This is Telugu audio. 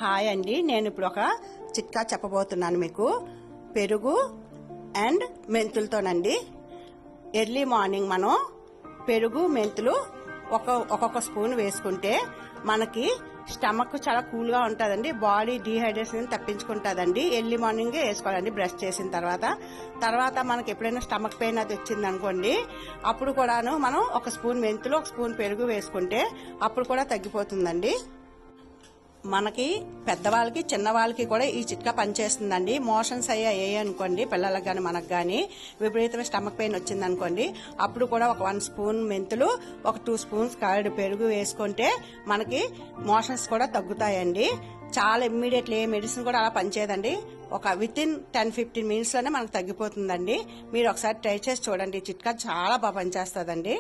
హాయ్ అండి, నేను ఇప్పుడు ఒక చిట్కా చెప్పబోతున్నాను మీకు. పెరుగు అండ్ మెంతులతోనండి. ఎర్లీ మార్నింగ్ మనం పెరుగు మెంతులు ఒక్కొక్క స్పూన్ వేసుకుంటే మనకి స్టమక్ చాలా కూల్గా ఉంటుందండి. Body dehydration తప్పించుకుంటుందండి. ఎర్లీ మార్నింగే వేసుకోవాలండి బ్రష్ చేసిన తర్వాత మనకి ఎప్పుడైనా స్టమక్ పెయిన్ అది వచ్చింది అనుకోండి, అప్పుడు కూడాను మనం ఒక స్పూన్ మెంతులు ఒక స్పూన్ పెరుగు వేసుకుంటే అప్పుడు కూడా తగ్గిపోతుందండి. మనకి పెద్దవాళ్ళకి చిన్నవాళ్ళకి కూడా ఈ చిట్కా పనిచేస్తుందండి. మోషన్స్ అయ్యాయి అనుకోండి, పిల్లలకు కానీ మనకు కానీ విపరీతమైన స్టమక్ పెయిన్ వచ్చింది అనుకోండి, అప్పుడు కూడా ఒక 1 స్పూన్ మెంతులు ఒక 2 స్పూన్స్ కర్డ్ పెరుగు వేసుకుంటే మనకి మోషన్స్ కూడా తగ్గుతాయండి. చాలా ఇమ్మీడియట్లీ ఏ మెడిసిన్ కూడా అలా పనిచేయదండి. ఒక వితిన్ 10-15 మినిట్స్ లోనే మనకు తగ్గిపోతుందండి. మీరు ఒకసారి ట్రై చేసి చూడండి. ఈ చిట్కా చాలా బాగా పనిచేస్తుందండి.